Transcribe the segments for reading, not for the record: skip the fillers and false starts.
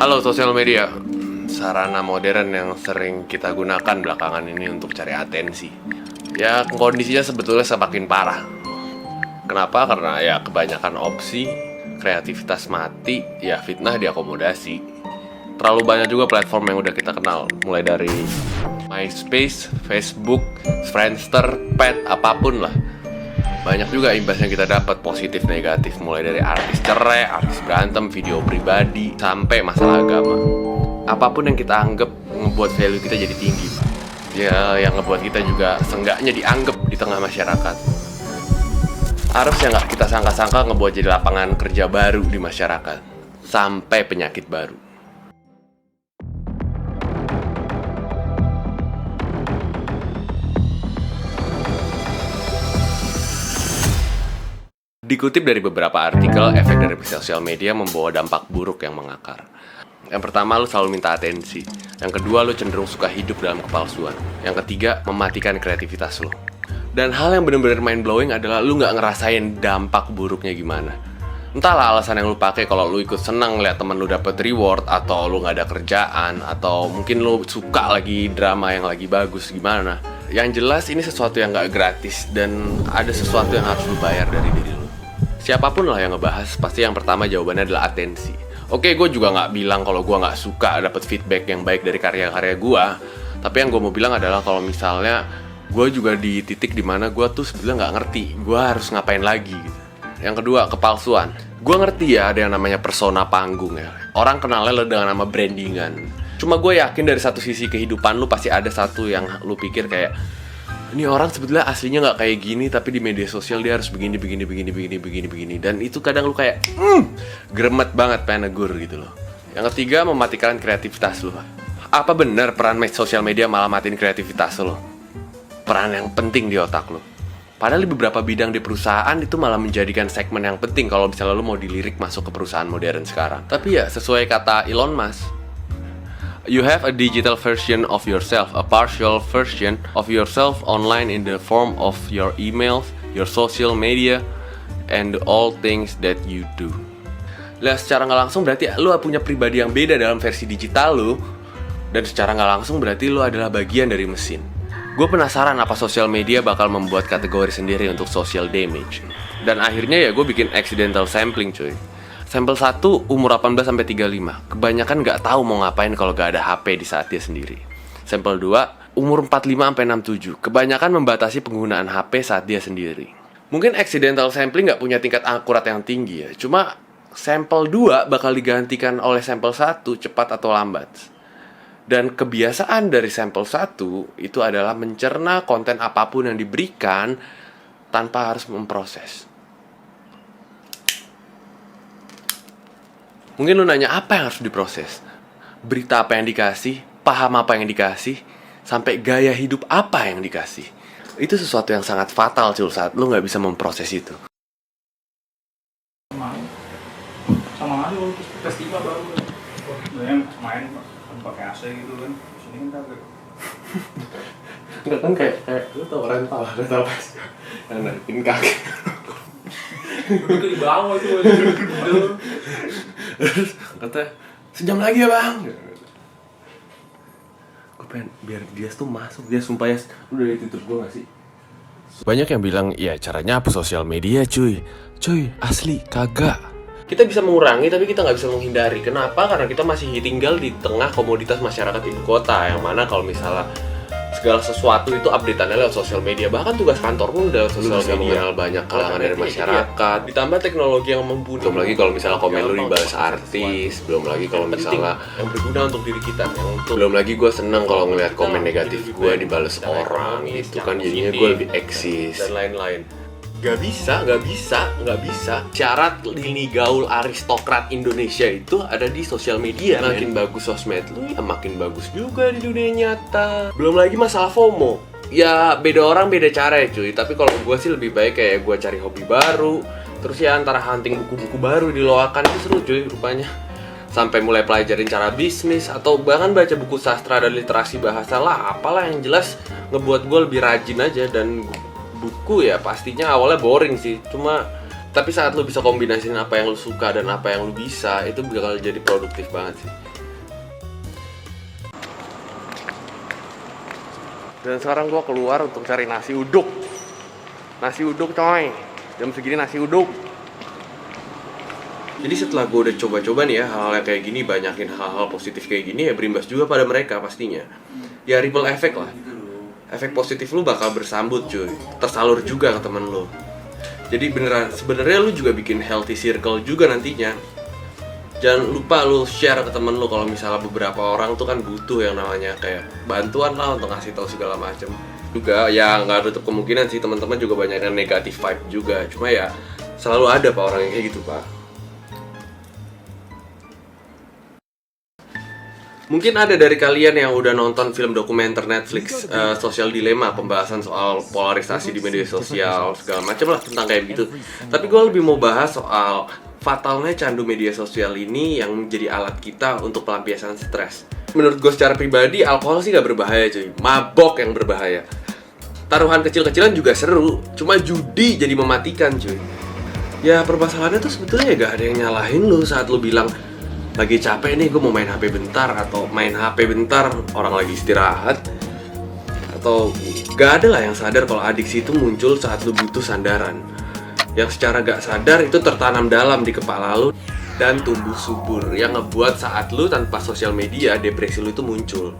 Halo sosial media, sarana modern yang sering kita gunakan belakangan ini untuk cari atensi. Ya kondisinya sebetulnya semakin parah. Kenapa? Karena ya kebanyakan opsi, kreativitas mati, ya fitnah diakomodasi. Terlalu banyak juga platform yang udah kita kenal, mulai dari MySpace, Facebook, Friendster, Pet, apapun lah. Banyak juga imbas yang kita dapat, positif negatif, mulai dari artis cerai, artis berantem, video pribadi, sampai masalah agama. Apapun yang kita anggap ngebuat value kita jadi tinggi, ya yang ngebuat kita juga seenggaknya dianggap di tengah masyarakat. Harusnya nggak kita sangka-sangka ngebuat jadi lapangan kerja baru di masyarakat, sampai penyakit baru. Dikutip dari beberapa artikel, efek dari sosial media membawa dampak buruk yang mengakar. Yang pertama, lu selalu minta atensi. Yang kedua, lu cenderung suka hidup dalam kepalsuan. Yang ketiga, mematikan kreativitas lu. Dan hal yang benar-benar mind-blowing adalah lu nggak ngerasain dampak buruknya gimana. Entahlah alasan yang lu pakai, kalau lu ikut senang lihat temen lu dapet reward, atau lu nggak ada kerjaan, atau mungkin lu suka lagi drama yang lagi bagus gimana. Yang jelas ini sesuatu yang nggak gratis, dan ada sesuatu yang harus lu bayar dari diri lu. Siapapun lah yang ngebahas, pasti yang pertama jawabannya adalah atensi. Oke, gue juga nggak bilang kalau gue nggak suka dapet feedback yang baik dari karya-karya gue. Tapi yang gue mau bilang adalah kalau misalnya gue juga di titik dimana gue tuh sebenarnya nggak ngerti gue harus ngapain lagi gitu. Yang kedua, kepalsuan. Gue ngerti ya ada yang namanya persona panggung ya. Orang kenalnya lo dengan nama brandingan. Cuma gue yakin dari satu sisi kehidupan lu pasti ada satu yang lu pikir kayak, ini orang sebetulnya aslinya nggak kayak gini, tapi di media sosial dia harus begini. Dan itu kadang lu kayak gremet banget pengen negur gitu loh. Yang ketiga, mematikan kreativitas lu. Apa benar peran sosial media malah matiin kreativitas lu? Peran yang penting di otak lu. Padahal di beberapa bidang di perusahaan itu malah menjadikan segmen yang penting kalau misalnya lu mau dilirik masuk ke perusahaan modern sekarang. Tapi ya sesuai kata Elon Musk, you have a digital version of yourself, a partial version of yourself online in the form of your emails, your social media, and all things that you do. Lah secara nggak langsung berarti lu punya pribadi yang beda dalam versi digital lu, dan secara nggak langsung berarti lu adalah bagian dari mesin. Gue penasaran apa sosial media bakal membuat kategori sendiri untuk social damage. Dan akhirnya ya gue bikin accidental sampling cuy. Sampel 1 umur 18-35. Kebanyakan gak tahu mau ngapain kalau gak ada HP di saat dia sendiri. Sampel 2 umur 45-67. Kebanyakan membatasi penggunaan HP saat dia sendiri. Mungkin accidental sampling gak punya tingkat akurat yang tinggi ya. Cuma sampel 2 bakal digantikan oleh sampel 1 cepat atau lambat. Dan kebiasaan dari sampel 1 itu adalah mencerna konten apapun yang diberikan tanpa harus memproses. Mungkin lu nanya apa yang harus diproses? Berita apa yang dikasih? Paham apa yang dikasih? Sampai gaya hidup apa yang dikasih? Itu sesuatu yang sangat fatal Cul saat lu gak bisa memproses itu. Sama aja waktu festival baru kan. Yang main pakai AC gitu kan. Sini kan kagak. Enggak kan kayak lu tau rental pas yang naikin kaki. Itu di bawah itu. Terus katanya, sejam lagi ya bang. Gue pengen biar dia tuh masuk. Dia sumpah ya, udah ditutup gue gak sih? Banyak yang bilang, ya caranya hapus sosial media cuy. Cuy, asli, kagak. Kita bisa mengurangi tapi kita gak bisa menghindari. Kenapa? Karena kita masih tinggal di tengah komoditas masyarakat ibu kota. Yang mana kalau misalnya segala sesuatu itu update-annya lewat sosial media. Bahkan tugas kantor pun udah sosial media. Mengenal banyak kalangan dari masyarakat. Ditambah teknologi yang membunuh. Belum lagi kalau misalnya komen lu dibalas artis. Belum lagi kalau misalnya yang berguna untuk diri kita. Belum lagi gue seneng kalau ngeliat komen negatif gue dibalas orang. Itu kan jadinya gue lebih eksis. Dan lain-lain. Gak bisa. Syarat lini gaul aristokrat Indonesia itu ada di sosial media. Makin bagus sosmed lu, ya makin bagus juga di dunia nyata. Belum lagi masalah FOMO. Ya beda orang beda cara ya cuy. Tapi kalau gue sih lebih baik kayak gue cari hobi baru. Terus ya antara hunting buku-buku baru di loakan itu seru cuy rupanya. Sampai mulai pelajarin cara bisnis atau bahkan baca buku sastra dan literasi bahasa lah. Apalah yang jelas ngebuat gue lebih rajin aja. Dan buku ya pastinya awalnya boring sih, cuma tapi saat lu bisa kombinasiin apa yang lu suka dan apa yang lu bisa, itu bakal jadi produktif banget sih. Dan sekarang gue keluar untuk cari nasi uduk. Nasi uduk coy. Jam segini nasi uduk. Jadi setelah gue udah coba-coba nih ya hal-hal kayak gini, banyakin hal-hal positif kayak gini, ya berimbas juga pada mereka pastinya. Ya ripple effect lah. Efek positif lu bakal bersambut cuy. Tersalur juga ke temen lu. Jadi beneran sebenarnya lu juga bikin healthy circle juga nantinya. Jangan lupa lu share ke temen lu kalau misalnya beberapa orang tuh kan butuh yang namanya kayak bantuan lah untuk ngasih tahu segala macem. Juga ya nggak tutup kemungkinan sih teman-teman juga banyak yang negatif vibe juga. Cuma ya selalu ada pak orang yang kayak gitu pak. Mungkin ada dari kalian yang udah nonton film dokumenter Netflix Social Dilemma, pembahasan soal polarisasi di media sosial segala macam lah tentang kayak gitu. Tapi gue lebih mau bahas soal fatalnya candu media sosial ini yang menjadi alat kita untuk pelampiasan stres. Menurut gue secara pribadi alkohol sih gak berbahaya cuy, mabok yang berbahaya. Taruhan kecil-kecilan juga seru, cuma judi jadi mematikan cuy. Ya permasalahannya tuh sebetulnya ya gak ada yang nyalahin lu saat lu bilang lagi capek nih gue mau main HP bentar, atau main HP bentar orang lagi istirahat. Atau gak ada lah yang sadar kalau adiksi itu muncul saat lu butuh sandaran yang secara gak sadar itu tertanam dalam di kepala lu dan tumbuh subur, yang ngebuat saat lu tanpa sosial media depresi lu itu muncul.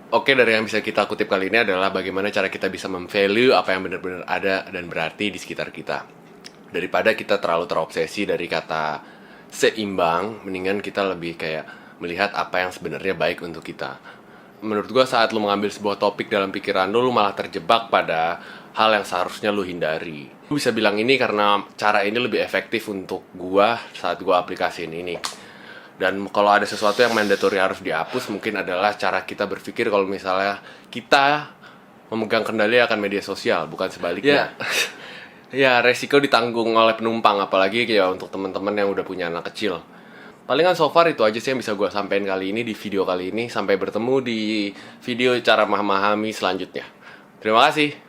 Oke, dari yang bisa kita kutip kali ini adalah bagaimana cara kita bisa memvalue apa yang benar-benar ada dan berarti di sekitar kita. Daripada kita terlalu terobsesi dari kata seimbang, mendingan kita lebih kayak melihat apa yang sebenarnya baik untuk kita. Menurut gua saat lu mengambil sebuah topik dalam pikiran lu malah terjebak pada hal yang seharusnya lu hindari. Gue bisa bilang ini karena cara ini lebih efektif untuk gua saat gua aplikasiin ini. Dan kalau ada sesuatu yang mandatory harus dihapus, mungkin adalah cara kita berpikir kalau misalnya kita memegang kendali akan media sosial, bukan sebaliknya. Ya, resiko ditanggung oleh penumpang, apalagi ya untuk teman-teman yang udah punya anak kecil. Palingan so far itu aja sih yang bisa gue sampaikan kali ini di video kali ini. Sampai bertemu di video cara memahami selanjutnya. Terima kasih.